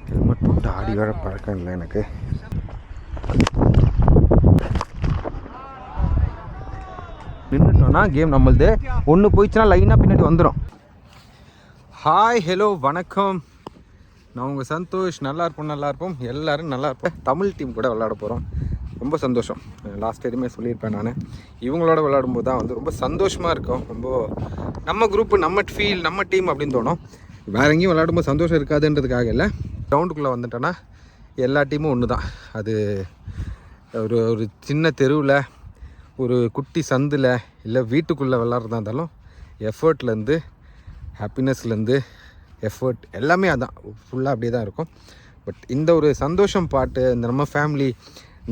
Helmet போட்டு ஆடி வர பழக்கம் இல்லை எனக்கு. நின்றுட்டோன்னா கேம் நம்மளது. ஒன்று போயிடுச்சுன்னா லைனாக பின்னாடி வந்துடும். ஹாய், ஹலோ, வணக்கம். நான் உங்கள் சந்தோஷ். நல்லா இருப்போம் எல்லோரும் நல்லா இருப்போம். தமிழ் டீம் கூட விளையாட போகிறோம். ரொம்ப சந்தோஷம். லாஸ்ட் எதுவுமே சொல்லியிருப்பேன் நான். இவங்களோட விளையாடும்போது தான் வந்து ரொம்ப சந்தோஷமாக இருக்கும். ரொம்ப நம்ம குரூப்பு, நம்ம ஃபீல், நம்ம டீம் அப்படின்னு தோணும். வேறு எங்கேயும் விளையாடும்போது சந்தோஷம் இருக்காதுன்றதுக்காக இல்லை. கிரவுண்டுக்குள்ளே வந்துட்டோன்னா எல்லா டீமும் ஒன்று தான். அது ஒரு சின்ன தெருவில், ஒரு குட்டி சந்தில், இல்லை வீட்டுக்குள்ளே விளாட்றதா இருந்தாலும் எஃபர்ட்லேருந்து, ஹாப்பினஸ்லேருந்து, எஃபர்ட் எல்லாமே அதான் ஃபுல்லாக அப்படியே தான் இருக்கும். பட் இந்த ஒரு சந்தோஷம் பாட்டு, இந்த நம்ம ஃபேமிலி,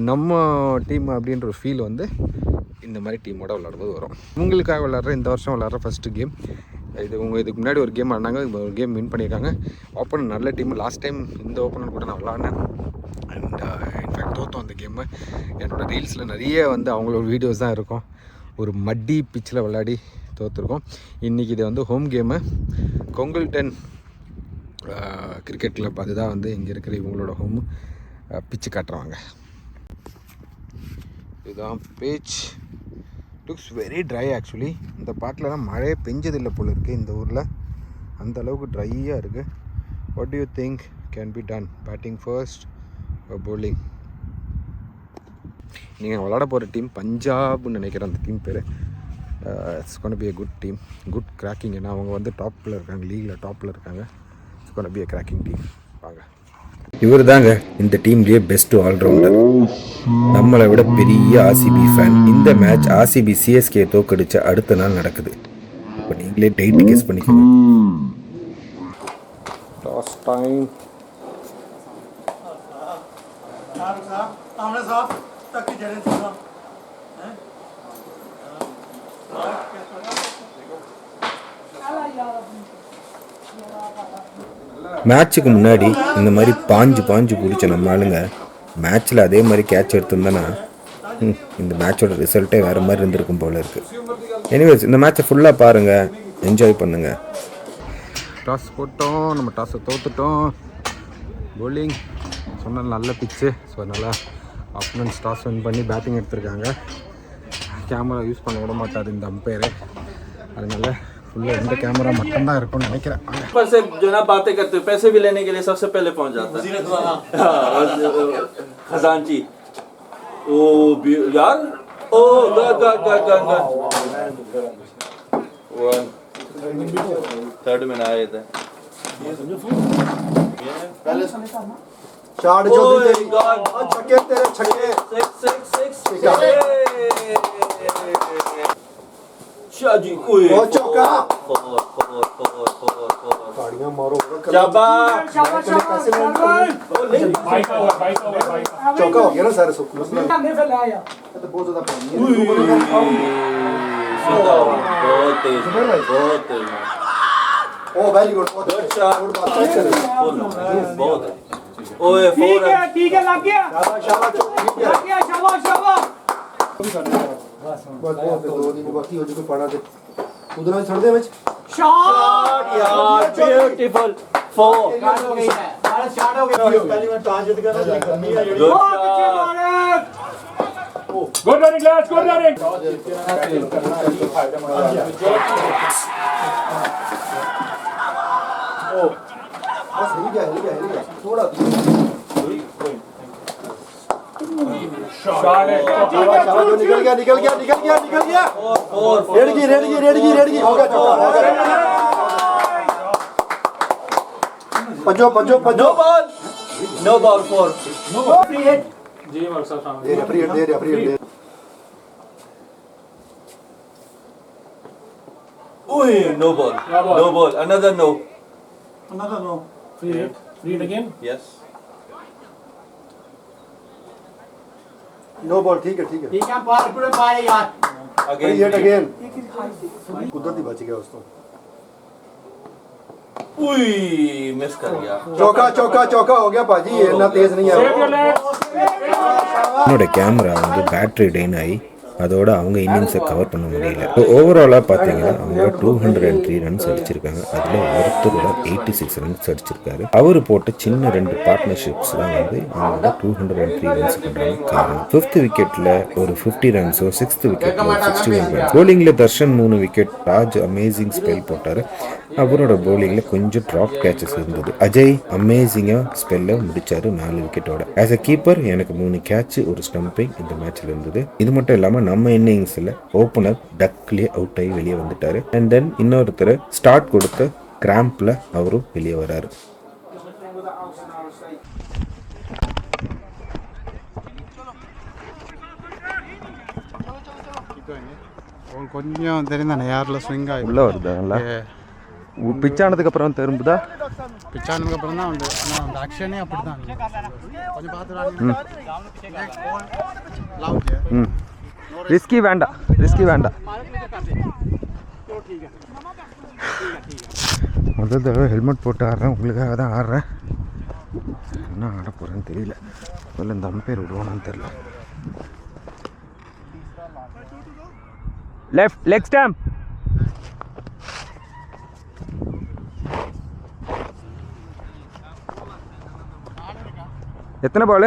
நம்ம டீம் அப்படின்ற ஒரு ஃபீல் வந்து இந்த மாதிரி டீமோட விளாடும்போது வரும். உங்களுக்காக விளாட்ற இந்த வருஷம் விளாட்ற ஃபஸ்ட்டு கேம் இது. இதுக்கு முன்னாடி ஒரு கேம் ஆடினாங்க, ஒரு கேம் வின் பண்ணியிருக்காங்க. ஓப்பனர் நல்ல டீம். லாஸ்ட் டைம் இந்த ஓப்பனர் கூட நான் விளாட்னேன். அண்ட் இன்ஃபேக்ட் தோற்றோம் அந்த கேமு. என்னோடய ரீல்ஸில் நிறைய வந்து அவங்களோட வீடியோஸ் தான் இருக்கும். ஒரு மட்டி பிச்சில் விளையாடி தோற்றுருக்கோம். இன்றைக்கி இது வந்து ஹோம் கேமு. கொங்கல்டன் கிரிக்கெட் கிளப், அதுதான் வந்து இங்கே இருக்கிற இவங்களோட ஹோம் பிச்சு காட்டுறாங்க. இதுதான் page. Looks very try actually. இந்த பாட்டிலலாம் மழையே பெஞ்சதில்லை போல இருக்குது இந்த ஊரில். அந்த அளவுக்கு ட்ரையாக இருக்குது. What to you think can be done? Batting first, bowling? நீங்கள் விளாட போகிற டீம் பஞ்சாப்னு நினைக்கிறேன். அந்த டீம் பேர். It's gonna be a good team, good cracking. ஏன்னா அவங்க வந்து டாப்பில் இருக்காங்க, லீகில் டாப்பில் இருக்காங்க. It's gonna be a cracking team. வாங்க. இவர் தாங்க இந்த டீம்லேயே பெஸ்ட்டு ஆல்ரவுண்டர். நம்மளை விட பெரிய ஆர்சிபி ஃபேன். இந்த மேட்ச் ஆர்சிபி சிஎஸ்கே தோக்கடிச்ச அடுத்த நாள் நடக்குது. இப்போ நீங்களே டேட் கெஸ் பண்ணிக்கோங்க. லாஸ்ட் டைம் மேட்ச்சுக்கு முன்னாடி இந்த மாதிரி பாஞ்சு பிடிச்ச நம்ம ஆளுங்க மேட்ச்சில் அதே மாதிரி கேட்ச் எடுத்திருந்தோன்னா இந்த மேட்சோட ரிசல்ட்டே வேறு மாதிரி இருந்திருக்கும் போல இருக்குது. எனிவேஸ், இந்த மேட்ச்சை ஃபுல்லாக பாருங்கள், என்ஜாய் பண்ணுங்கள். டாஸ் போட்டோம், நம்ம டாஸை தோற்றுட்டோம். bowling சொன்னால் நல்ல பிச்சு. ஸோ அதனால் ஆப்போனன்ட்ஸ் டாஸ் வின் பண்ணி பேட்டிங் எடுத்திருக்காங்க. கேமரா யூஸ் பண்ண விட மாட்டார் இந்த அம்பையரு. அதனால் फुल्ला इंदा कैमरा मटन தான் இருக்கும்னு நினைக்கிறேன். ऊपर से जो ना बातें करते हैं, पैसे भी लेने के लिए सबसे पहले पहुंच जाता है खजांची. ओ यार, ओ गड वन थर्ड में आए थे पहले चार जो तेरी छक्के तेरे छक्के 6 शाजी. ओए ओ चौका. गाड़ियां मारो. शाबाश शाबाश शाबाश. चौका हो गया ना सारे सब. नहीं फैलाया तो बहुत ज्यादा पानी है. बहुत तेज. ओ वेरी गुड. Good shot. बहुत ओए फोर. ठीक है लग गया. शाबाश शाबाश. लग गया. शाबाश शाबाश. बस दो दिन बाकी हो जो पड़ा दे उधर में छोड़ दे मैच. शॉट यार, ब्यूटीफुल. 4 शॉट हो गई है. सारा शॉट हो गया. पहली बार टॉस जीत गया ना. बहुत अच्छे bowler. Good running last, good running. ओ बस हिल गया थोड़ा शॉट है. निकल गया. रेडगी हो गया. पंजो नो बॉल 4 फ्री हिट. जी वर्षा सामने दे फ्री हिट. ओए no ball another no free hit again. Yes. No ball. ठीक है पार पूरे पाए यार. अगेन कुदरती बच गया उसको. उई मिस कर गया. चौका हो गया पाजी. इतना तेज नहीं है. என்னோட கேமரா வந்து பேட்டரி ட்ரெயின் ஆகி அதோட அவங்க இன்னிங்ஸை கவர் பண்ண முடியல. ஸோ ஓவராலாக பார்த்தீங்கன்னா அவங்க 203 ரன்ஸ் அடிச்சிருக்காங்க. அதில் ஒருத்தரோட 86 ரன்ஸ் அடிச்சிருக்காரு. அவர் போட்ட சின்ன 2 பார்ட்னர்ஷிப்ஸ் தான் வந்து அவங்களோட 203 ரன்ஸ் பண்ணுறாங்க காரணம். 5th விக்கெட்டில் ஒரு 50 ரன்ஸும் 6th விக்கெட்டில் 61 ரன்ஸ். போலிங்கில் Darshan 3 wicket, Raj amazing spell போட்டார். அவரோட போலிங்கில் கொஞ்சம் ட்ராப் கேச்சஸ் இருந்தது. அஜய் அமேசிங்காக ஸ்பெல்லை முடிச்சாரு 4 விக்கெட்டோட. ஆஸ் அ கீப்பர் எனக்கு 3 கேட்ச், ஒரு ஸ்டம்பிங் இந்த மேட்ச்ல இருந்தது. இது மட்டும் இல்லாமல் நம்ம இன்னிங்ஸில் ஓப்பனர் டக்லேயே அவுட் ஆகி வெளியே வந்துட்டாரு. அண்ட் தென் இன்னொருத்தர் ஸ்டார்ட் கொடுத்த கிராம்பில் அவரும் வெளியே வராரு. கொஞ்சம் தெரிந்தானே யாரில் ஸ்விங் ஆகி உள்ளே வருதா நல்லா? பிச் ஆனதுக்கப்புறம் திரும்புதா? பிச் ஆனதுக்கப்புறம் தான் வந்து ஆனால் அந்த ஆக்ஷனே அப்படி தான் கொஞ்சம் பார்த்துடாங்க. ரிஸ்கி வேண்டாம், ரிஸ்கி வேண்டாம். முதல் தடவை ஹெல்மெட் போட்டு ஆடுறேன், உங்களுக்காக தான் ஆடுறேன். என்ன ஆட போகிறேன்னு தெரியல. முதல்ல இந்த அம்பேர் விடுவானு தெரியல. Left leg stamp. எத்தனை பால்?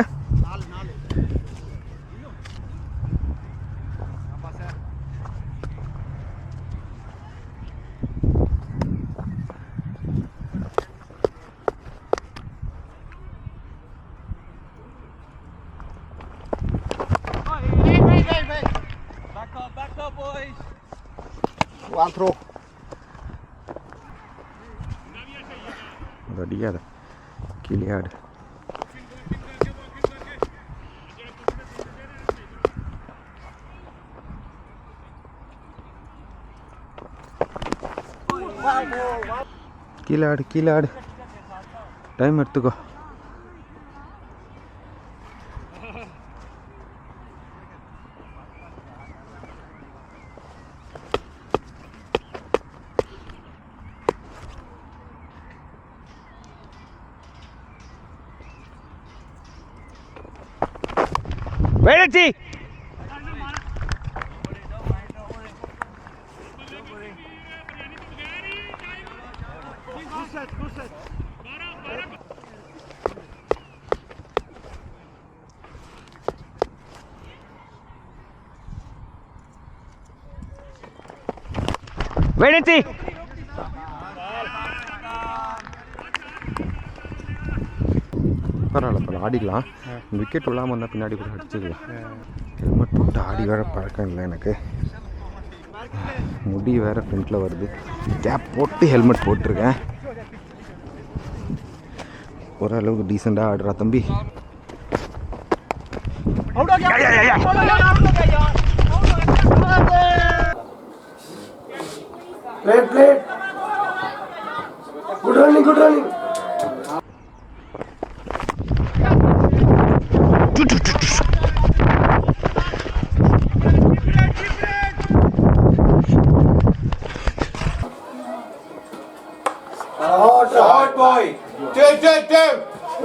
4 Obrigada. Kiliad. Kiliad. Time எடுத்துக்கோ. Wait, and see. பரவாயில்ல ஆடிக்கலாம். விக்கெட் விழாமல் வந்தால் பின்னாடி கூட அடிச்சுக்கலாம். ஹெல்மெட் போட்டு ஆடி வேறு பழக்கம் இல்லை எனக்கு. முடி வேறு ஃப்ரண்ட்டில் வருது. கேப் போட்டு ஹெல்மெட் போட்டிருக்கேன். ஓரளவுக்கு டீசெண்டாக ஆடுறா தம்பி. Plate. Good running. Hot boy. Two.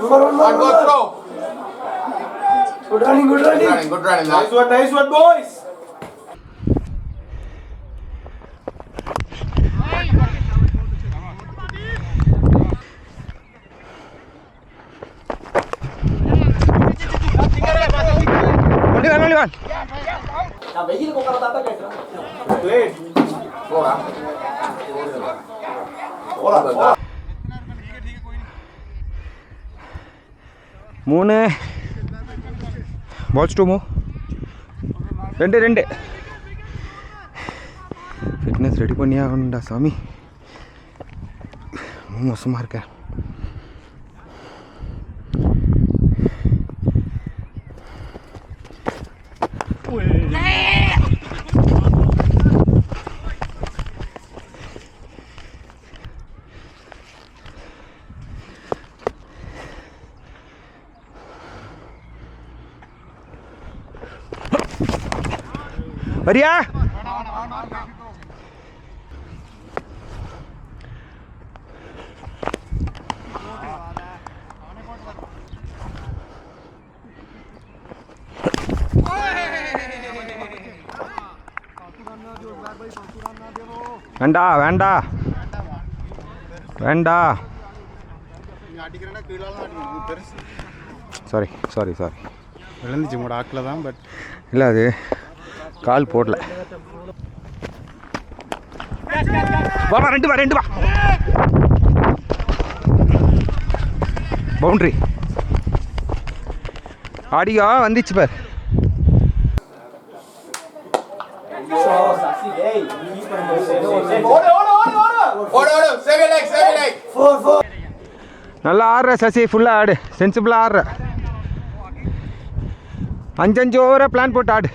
One go throw. Good running. Nice one, boys. Only one. Plate. மூணு பால்ஸ் டூ மூவ். ரெண்டு ஃபிட்னஸ் ரெடி பண்ணி ஆகணும்டா சாமி. மோசமாக இருக்க. வரியா? வேண்டா வேண்டா வேண்டா. நீங்கள் அடிக்கிறேன்னா கீழே தான் அடிக்கணும், பெருசு. சாரி விழுந்துச்சு உங்களோட ஆக்கில் தான், பட் இல்லை அது கால் போடல. வா ரெண்டு வா பவுண்ட்ரி ஆடியா வந்துச்சு பார். நல்லா ஆடுற சசி, ஃபுல்லாக ஆடு, சென்சிபிளாக ஆடுற. 5 ஓவராக பிளான் போட்டு ஆடு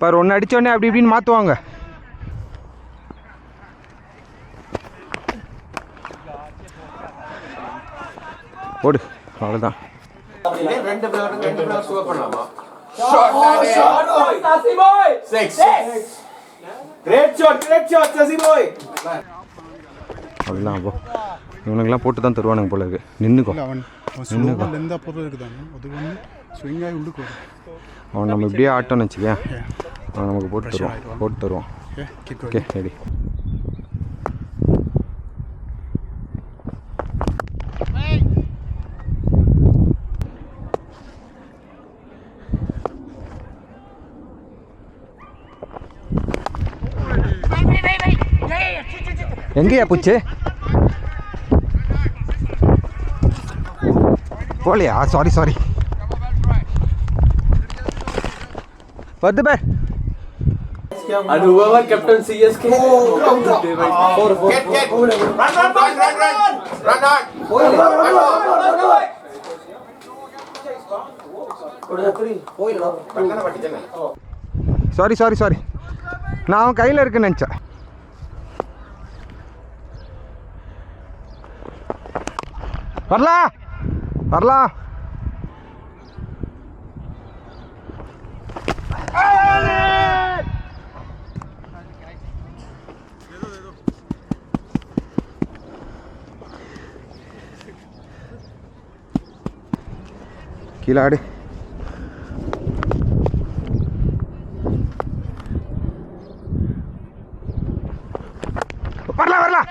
பார். ஒன்று அடித்தோடனே அப்படி இப்படின்னு மாற்றுவாங்க. ஓடு, அவ்வளோதான். அவ்வளோதான். அப்போ இவனுங்கெல்லாம் போட்டு தான் தருவானுங்க போல இருக்கு. நின்றுக்கோ, அவன் எந்த பொருள் இருக்குதாங்க அது வந்து ஸ்விங்காகி உள்ளுக்கு வரும். அவன் நம்ம இப்படியே ஆட்டோன்னு வச்சுக்கேன், அவன் நமக்கு போட்டு தருவான். Okay ready. எங்கேயா பூச்சி போலையா? சாரி வருது பேர். And whoever captain CSK. Sorry நான் அவன் கையில் இருக்குன்னு நினச்சேன். வரலாம் கீழே ஆடு. வரலாம்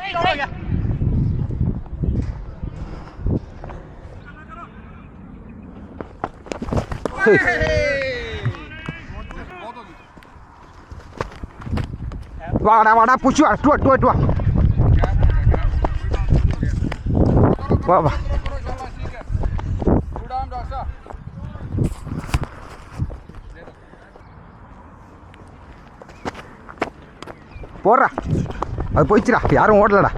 வாடா புஷ் வா. போடுறா, அது போயிடுச்சுடா, யாரும் ஓடலடா.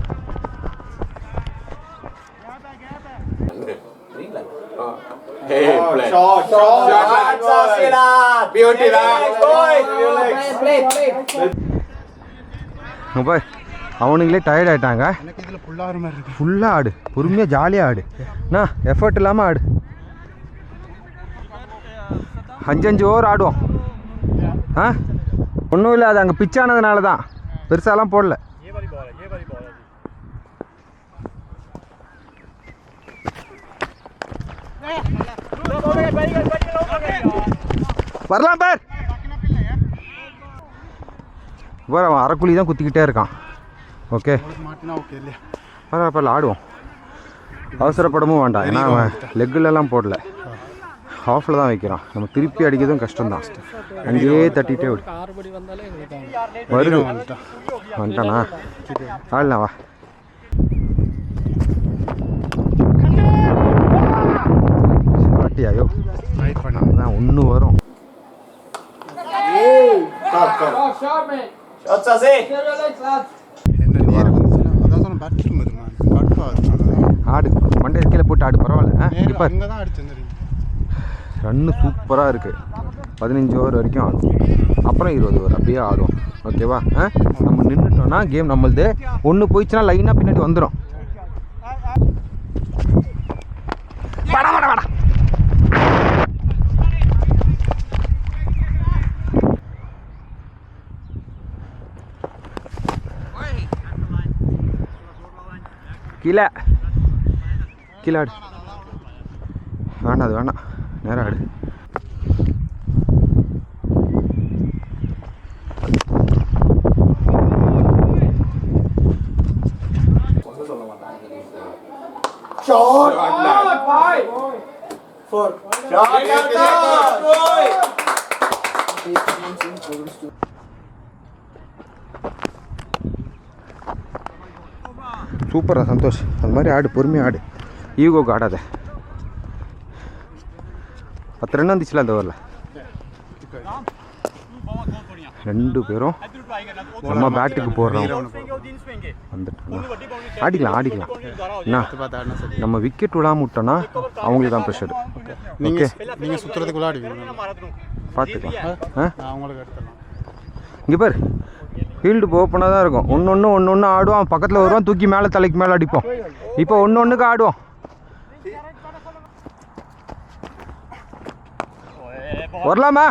அவனுங்களே டயர்ட் ஆகிட்டாங்க. ஃபுல்லாக ஆடு, பொறுமையாக ஜாலியாக ஆடு, நான் எஃபர்ட் இல்லாமல் ஆடு. 5 ஓவர் ஆடுவோம். ஒன்றும் இல்லை, அது அங்கே பிச்சானதுனால தான், பெருசாலாம் போடல. வரலாம் பேர். அவன் அரைக்குழி தான் குத்திக்கிட்டே இருக்கான். ஓகே பரவாயில்ல, ஆடுவோம். அவசரப்படவும் வேண்டாம், ஏன்னா அவன் லெக்குலலாம் போடல, ஹாஃபில் தான் வைக்கிறான். நம்ம திருப்பி அடிக்கிறதும் கஷ்டம்தான், அங்கேயே தட்டிகிட்டே விடு. வருது வந்துட்டானா? ஆடலாம் வா. சாட்டியாயோ அதான் ஒன்று வரும். ஆடு மண்டே கீழே போட்டு ஆடு, பரவாயில்ல. இப்போ ரன்னு சூப்பராக இருக்குது. 15 ஓவர் வரைக்கும் ஆடும், அப்புறம் 20 ஓவர் அப்படியே ஆடும். ஓகேவா? நம்ம நின்றுட்டோம்னா கேம் நம்மளுது. ஒன்று போயிடுச்சுன்னா லைனாக பின்னாடி வந்துடும். வாடா கீழே ஆடு. வேண்டாம், அது வேண்டாம், நேரம் ஆடு. Shot. 4. சூப்பரா சந்தோஷ், அந்த மாதிரி ஆடு, பொறுமையாக ஆடு, ஈகோக்கு ஆடாத. 10 ரன் வந்துச்சுல அந்த ஓவரில். 2 பேரும் நம்ம பேட்டுக்கு போடுறோம் வந்துட்டோம். ஆடிக்கலாம் என்ன, நம்ம விக்கெட் விடாம விட்டோன்னா அவங்களுக்கு தான் ப்ரெஷர். ஓகே, நீங்கள் சுற்றுறதுக்குள்ள ஆடுவீங்க, பார்த்துக்கலாம். அவங்களுக்கு எடுத்துடலாம். இங்கே பாரு, ஃபீல்டு ஓப்பனாக தான் இருக்கும். ஒன்று ஆடுவான், பக்கத்தில் வருவான், தூக்கி மேலே தலைக்கு மேலே அடிப்போம். இப்போ ஒன்றுக்கு ஆடுவோம். வரலாமா?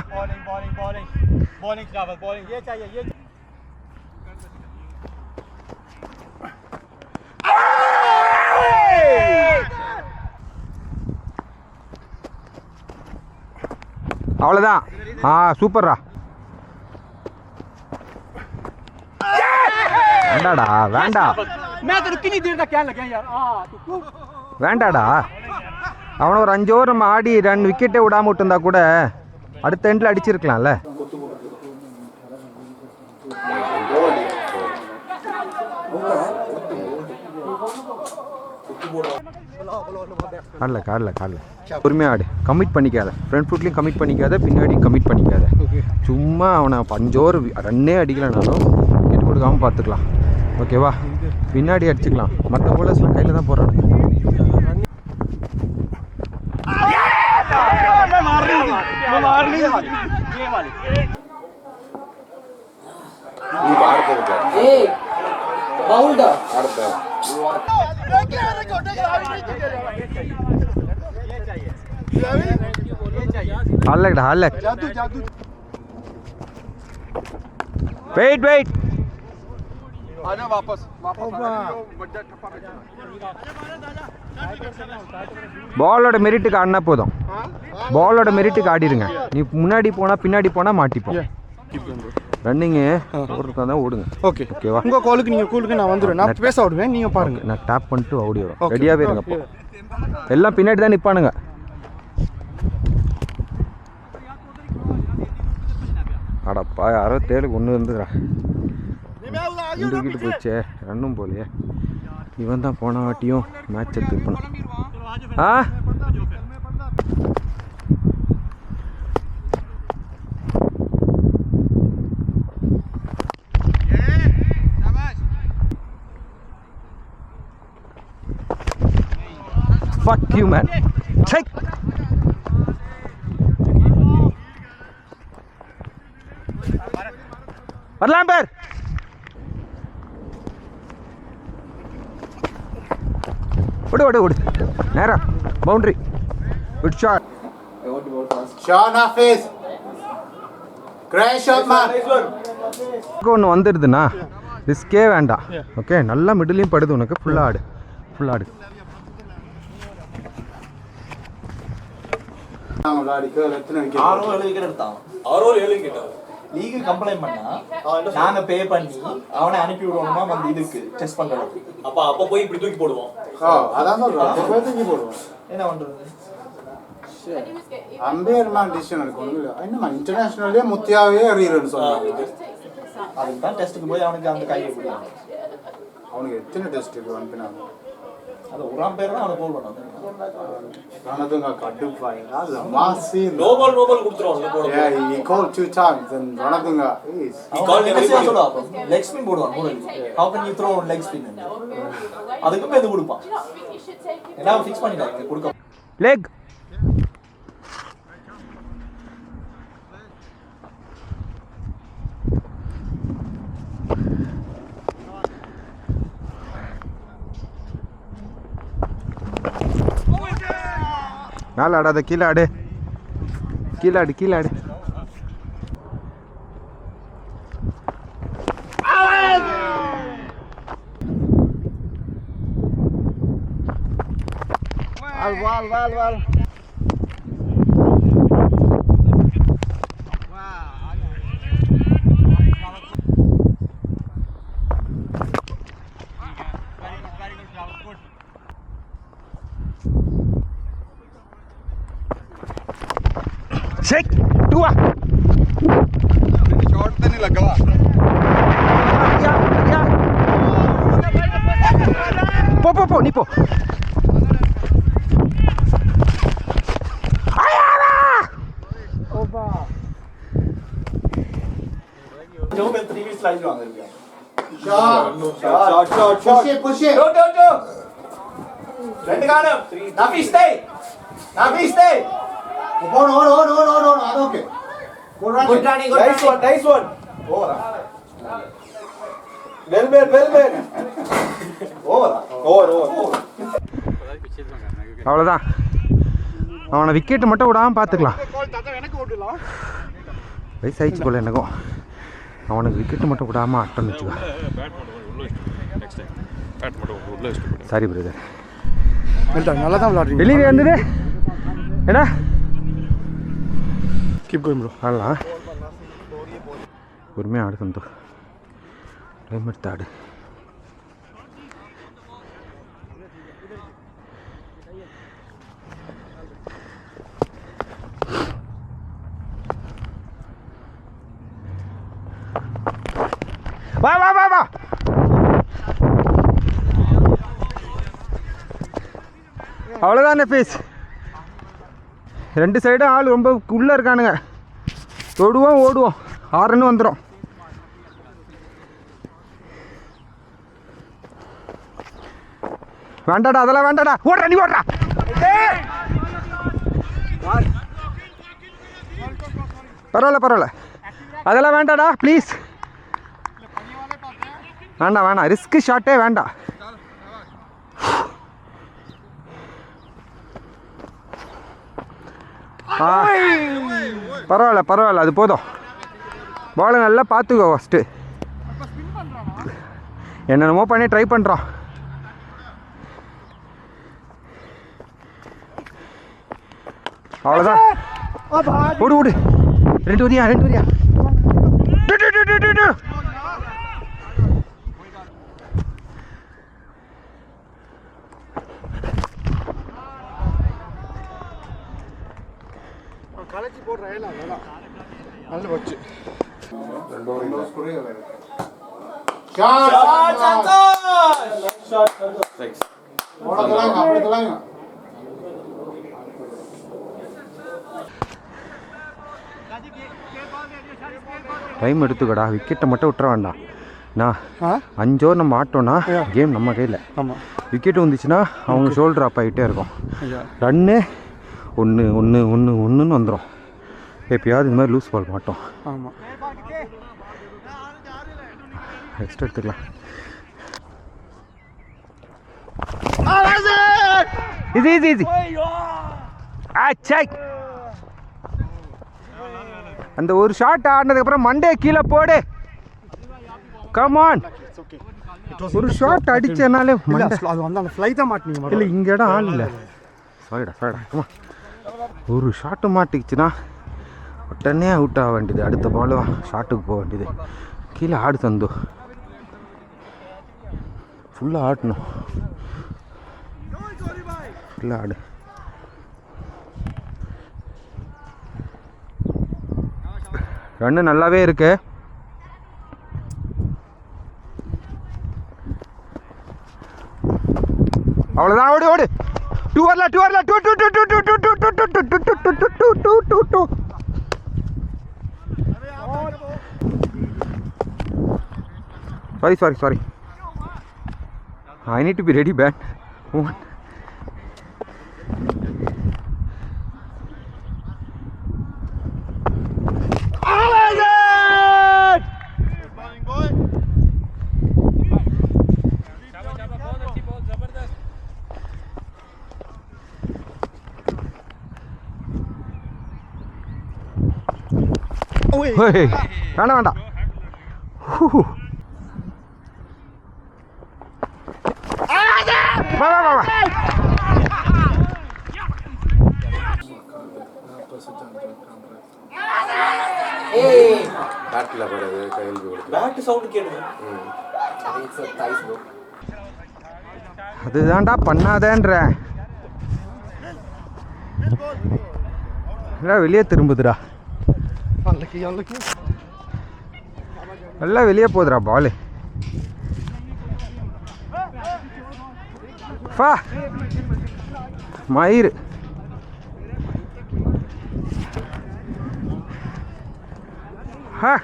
அவ்வளோதான். சூப்பர்ரா. வேண்டாடா, வேண்டாடா. அவனை ஒரு 5 ஓவர் நம்ம ஆடி 2 விக்கெட்டே விடாம விட்டுருந்தா கூட அடுத்த எண்டில் அடிச்சிருக்கலாம்ல. காடல பொறுமையாக ஆடு, கமிட் பண்ணிக்காத. ஃப்ரண்ட் ஃபுட்லேயும் கமிட் பண்ணிக்காத, பின்னாடியும் கமிட் பண்ணிக்காத. சும்மா அவனை 5 ஓவர் ரன்னே அடிக்கலைனாலும் விக்கெட் கொடுக்காமல் பார்த்துக்கலாம். ஓகேவா? பின்னாடி அடிச்சுக்கலாம். மற்ற போலர்ஸ்லாம் கையில் தான் போடுறாங்க. वेट பாலோட மெரிட்டுக்கு ஆடினா போதும். பாலோட மெரிட்டுக்கு ஆடிடுங்க. நீ முன்னாடி போனா பின்னாடி போனா மாட்டிப்போம். ரன்னிங்கு ஓடுறதா தான் ஓடுங்க. ஓகே, ஓகேவா? உங்கள் காலுக்கு நீங்கள் கூலுக்கு நான் வந்துடுவேன். நான் பேச விடுவேன், நீங்கள் பாருங்க. நான் டேப் பண்ணிட்டு ஓடி வரும். ரெடியாகவே இருங்க. அப்போ எல்லாம் பின்னாடி தான் நிற்பானுங்க. அடப்பா, 67க்கு 1 இருந்துக்கிறா. 2 விக்கெட்டு போச்சே, ரன்னும் போலையே. இவன் தான் போன வாட்டியும் மேட்சை திருப்பணும். Fuck you, man. Take. வரலாம் பேர். ஓடு நேரா boundary. Good shot. Sean Hafiz. Great shot, man. ஒன்று வந்துடுதுண்ணா, ரிஸ்கே வேண்டாம். ஓகே, நல்லா மிடிலையும் படுது உனக்கு. ஃபுல்லாக ஆடு. லீக் கம்ப்ளைண்ட் பண்ணா நாங்க பே பண்ணி அவனை அனுப்பி விடுவோம்னா வந்து இதுக்கு டெஸ்ட் பண்றதுக்கு. அப்ப போய் இப்படி தூக்கி போடுவோம். அதான் சொல்றேன், போய் தூக்கி போடுவோம். என்ன பண்றது? அம்பையர் மேன் டிசிஷன் எடுக்கணும். இல்ல என்ன இன்டர்நேஷனல்லே முத்தியாவே எறியறன்னு சொன்னாங்க. அதுக்கு தான் டெஸ்ட்டுக்கு போய் அவனுக்கு அந்த கையை கொடுத்தாங்க. அவனுக்கு எத்தனை டெஸ்ட் இருக்கு அனுப்பினாங்க. அது ஒரு பேர் தான் அவனை கோல் பண்ணாங்க. ரணதுங்க கடுப்பாய். அது மாசி நோபல் கொடுத்துறோம். Yeah, he called 2 times and Ranatunga is he called every சொல்லுவாங்க. லெக் ஸ்பின் போடுவான் மூணு. How can you throw on leg spin? அதுக்கு பேது கொடுப்பான். எல்லாம் ஃபிக்ஸ் பண்ணிட்டாங்க கொடுக்க. லெக் மேலே ஆடாத, கீழே ஆடு. வால் ஷேக் டூவா शॉट तो नहीं लगा போ நீ போ जो मैं 3 मिनट स्लाइड वांग गया Shot. Push it. Go. ரெண்டு காணம். Nafi stay. On. That's okay. Good running. Nice one. Over. Well made. Over. அவ்வளோதான் அவனை விக்கெட்டு மட்டும் விடாமல் பார்த்துக்கலாம் வயசாயிடுச்சு போல எனக்கும் அவனுக்கு விக்கெட்டு மட்டும் விடாமல் ஆட்டம்னு வச்சுக்கோ சாரி பிரதர் நல்லா தான் விளையாடுறீங்க வெளியே வந்துடு ஏடா கீப் கோயிங் ப்ரோ ஆடலாம் பொறுமையாக ஆடு சந்தோ டைம் எடுத்து ஆடு வா அவ்வளோதான் நஃபீஸ் ரெண்டு சைடும் ஆள் ரொம்ப உள்ளே இருக்கானுங்க தொடுவோம் ஓடுவோம் 6 ரன் வந்துடும் வேண்டாடா அதெல்லாம் வேண்டாடா ஓடுறா நீ ஓடுறா பரவாயில்ல அதெல்லாம் வேண்டாடா ப்ளீஸ் வேண்டாம் ரிஸ்க்கு ஷாட்டே வேண்டாம் பரவாயில்ல அது போதும் பாலை நல்லா பார்த்துக்கோ ஃபஸ்ட்டு என்னென்னமோ பண்ணி ட்ரை பண்ணுறோம் அவ்வளோதான் ஓடு ரெண்டு வரியா கலச்சி போடுற நல்ல வச்சு டைம் எடுத்துக்கடா விக்கெட்டை மட்டும் விட்டுற வேண்டாம் நான் 5 ஓவர் நம்ம ஆட்டோன்னா கேம் நம்ம கையில் ஆமாம் விக்கெட்டு வந்துச்சுன்னா அவங்க ஷோல்டர் அப் ஆகிட்டே இருக்கும் ரன்னு ஒன்றுன்னு வந்துடும் எப்பயாவது இந்த மாதிரி லூஸ் பால் மாட்டோம் ஆமாம் நெக்ஸ்ட் எடுத்துக்கலாம் இது அந்த ஒரு ஷாட் ஆடினதுக்கப்புறம் மண்டே கீழே போடு கமான் ஒரு ஷாட் அடிச்சனாலே அது வந்து அந்த ஃப்ளைட்டை மாட்டினீங்க இல்லை இங்கே இடம் ஆள் இல்லை சாரிடா கமான் ஒரு ஷாட்டு மாட்டிக்கிச்சுன்னா உடனே அவுட் ஆக வேண்டியது அடுத்த பாலும் ஷாட்டுக்கு போக வேண்டியது கீழே ஆடு தந்து ஃபுல்லாக ஆடணும் ஃபுல்லாக ஆடு ரன்னு நல்லாவே இருக்கு அவ்வளோதான் ஓடு 2 வரல 2 Sorry. I need to be ready, bat. One. வேண்டாம் வா பேட் சவுண்ட் கேளுங்க அதுதான்டா பண்ணாதேன்ற எல்லாம் வெளியே திரும்புதுடா, எல்லாம் வெளியே போகுதுடா பாலு. பா மயிறு ஹா.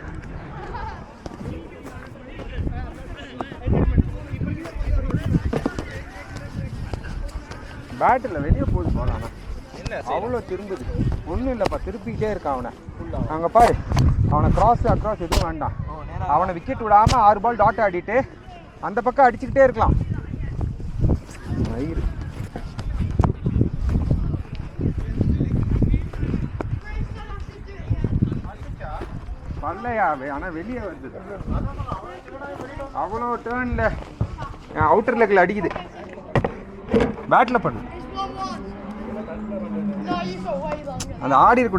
பேட்டில் வெளியே போகுது போகலாம், அவ்வளோ திரும்புது. ஒன்றும் இல்லைப்பா, திருப்பிக்கிட்டே இருக்கான் அவனை. அங்கே பாரு, அவனை கிராஸ் அக்ராஸ் எதுவும் வேண்டாம். அவனை விக்கெட் விடாமல் 6 பால் டாட் ஆடிட்டு அந்த பக்கம் அடிச்சுக்கிட்டே இருக்கலாம். மயிறு பல்லையாவே, ஆனால் வெளியே வருது. அவ்வளோ டேர்னில் அவுட்டர் லெக்கில் அடிக்குது. பேட்டில் பண்ணு, அந்த ஆடி இருக்கு.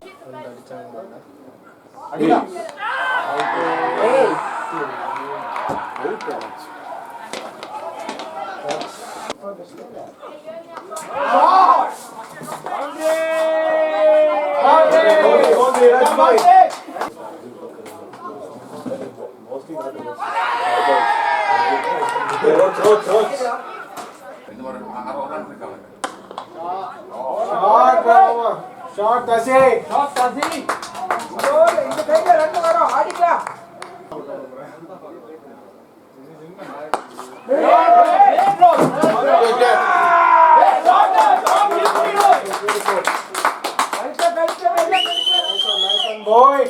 ஷாட் தசி இந்த கையில ரெண்டு வரும், ஆடிக்கலாம். பாய்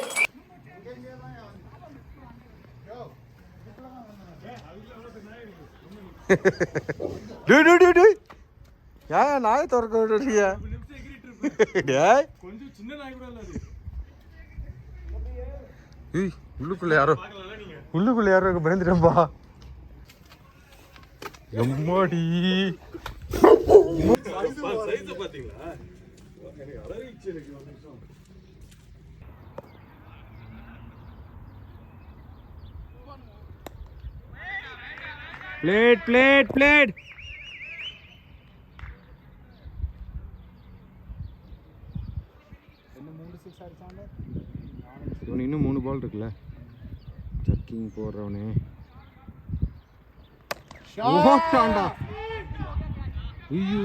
நாயை திறக்க விடுறியா? உள்ளுக்குள்ள யாரோ பயந்துட்டேன்பா. எம்மாடி பிளேட் இன்னும் 3 பால் இருக்குல்ல. சக்கிங் போடுறவனே ஓட்டாண்டா. ஐயோ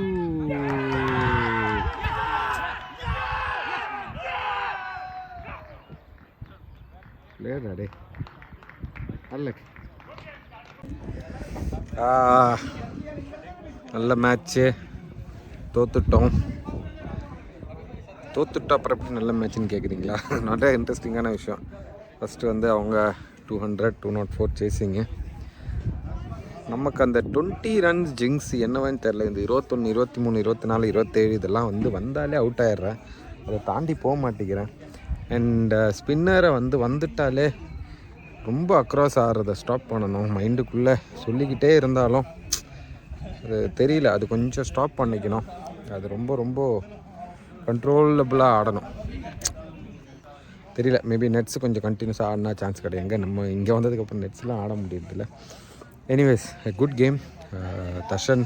பிளேயர் அடே அல்ல. நல்ல மேட்ச்சு, தோத்துட்டோம். அப்புறம் எப்படி நல்ல மேட்ச்னு கேட்குறீங்களா? நிறைய இன்ட்ரெஸ்டிங்கான விஷயம். ஃபஸ்ட்டு வந்து அவங்க 200, 204 சேசிங்கு. நமக்கு அந்த 20 ரன்ஸ் ஜிங்ஸ் என்னவான்னு தெரில. இந்த 21, 23, 24, 27 இதெல்லாம் வந்தாலே அவுட் ஆகிடுறேன். அதை தாண்டி போக மாட்டேங்கிறேன். அண்ட் ஸ்பின்னரை வந்துட்டாலே ரொம்ப அக்ராஸ் ஆகிறத ஸ்டாப் பண்ணணும். மைண்டுக்குள்ளே சொல்லிக்கிட்டே இருந்தாலும் அது தெரியல, அது கொஞ்சம் ஸ்டாப் பண்ணிக்கணும். அது ரொம்ப ரொம்ப கண்ட்ரோலபிளாக ஆடணும். தெரியல, மேபி நெட்ஸ் கொஞ்சம் கண்டினியூஸாக ஆடினா சான்ஸ் கிடையாது. எங்கே நம்ம இங்கே வந்ததுக்கப்புறம் நெட்ஸ்லாம் ஆட முடியறதில்ல. Anyways a good game. Darshan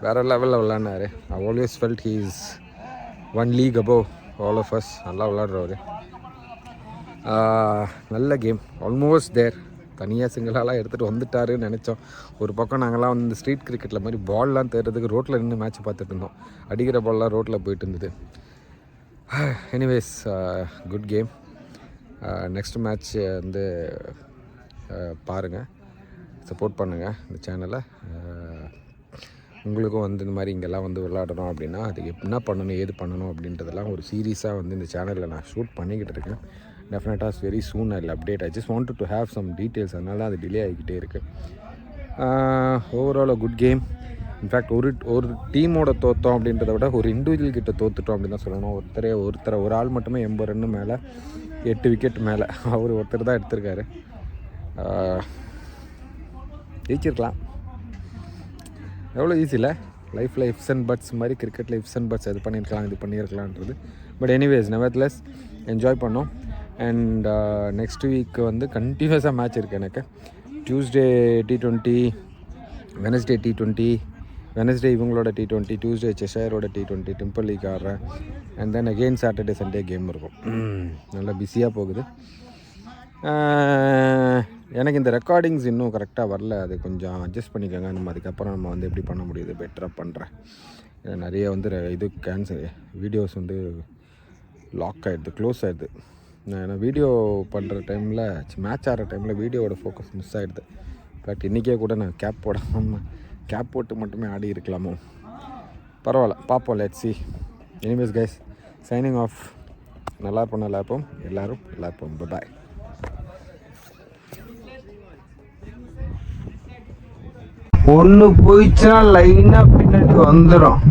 வேறு லெவலில் விளாட்னாரு. I always felt he is 1 league above all of us. நல்லா விளாட்றவர். நல்ல கேம், ஆல்மோஸ்ட் தேர். தனியாக சிங்கிளாலாம் எடுத்துகிட்டு வந்துட்டாருன்னு நினச்சோம். ஒரு பக்கம் நாங்கள்லாம் ஸ்ட்ரீட் கிரிக்கெட்டில் மாதிரி பால்லாம் தேடுறதுக்கு ரோட்டில் நின்று மேட்ச் பார்த்துட்டு இருந்தோம். அடிக்கிற பால்லாம் ரோட்டில் போயிட்டு இருந்தது. Anyways good game. Next match பாருங்கள், சப்போர்ட் பண்ணுங்கள் இந்த சேனலை. உங்களுக்கும் இந்த மாதிரி இங்கெல்லாம் விளையாடணும் அப்படின்னா அதுக்கு என்ன பண்ணணும், ஏது பண்ணணும் அப்படின்றதெல்லாம் ஒரு சீரீஸாக இந்த சேனலில் நான் ஷூட் பண்ணிக்கிட்டு இருக்கேன். டெஃபினட்டாக very soon I update. I just wanted to have some details, அதனால அது டிலே ஆகிக்கிட்டே இருக்குது. Overall good game. இன்ஃபேக்ட் ஒரு டீமோட தோற்றோம் அப்படின்றத விட ஒரு இண்டிவிஜுவல் கிட்ட தோத்துட்டோம் அப்படின்னு தான் சொல்லணும். ஒருத்தரை ஒரு ஆள் மட்டுமே 80 ரன்னு மேலே 8 விக்கெட் மேலே அவர் ஒருத்தர் தான் எடுத்திருக்காரு. ஜெயிச்சிருக்கலாம். எவ்வளோ ஈஸியில் லைஃப்பில் இஃப்ஸ் அண்ட் பட்ஸ் மாதிரி கிரிக்கெட்டில் இஃப்ஸ் அண்ட் பட்ஸ் இது பண்ணியிருக்கலான்றது. பட் எனிவேஸ் நெவர்த்லெஸ் என்ஜாய் பண்ணோம். அண்ட் நெக்ஸ்ட் வீக் கண்டினியூஸாக மேட்ச் இருக்குது எனக்கு. Tuesday T20, Wednesday T20, Wednesday இவங்களோட T20, டியூஸ்டே செஷயரோட T20, டெம்பிள் லீக் ஆடுறேன். And then again Saturday Sunday game இருக்கும். நல்லா பிஸியாக போகுது. எனக்கு இந்த ரெக்கார்டிங்ஸ் இன்னும் கரெக்டாக வரல, அது கொஞ்சம் அட்ஜஸ்ட் பண்ணிக்கோங்க. நம்ம அதுக்கப்புறம் நம்ம வந்து எப்படி பண்ண முடியுது பெட்டராக பண்ணுறேன். நிறைய வந்து இது கேன்சல் வீடியோஸ் வந்து லாக் ஆகிடுது, க்ளோஸ் ஆகிடுது. நான் வீடியோ பண்ணுற டைமில் மேட்ச் ஆடுற டைமில் வீடியோவோட ஃபோக்கஸ் மிஸ் ஆகிடுது. பட் இன்றைக்கே கூட நான் கேப் போட்டு மட்டுமே ஆடி இருக்கலாமோ, பரவாயில்ல பார்ப்போம். Let's see. Anyways guys, signing off. நல்லா இருப்போம் எல்லாரும் பாய். ஒன்று போயிடுச்சுன்னா லைனாக பின்னாடி வந்துடும்.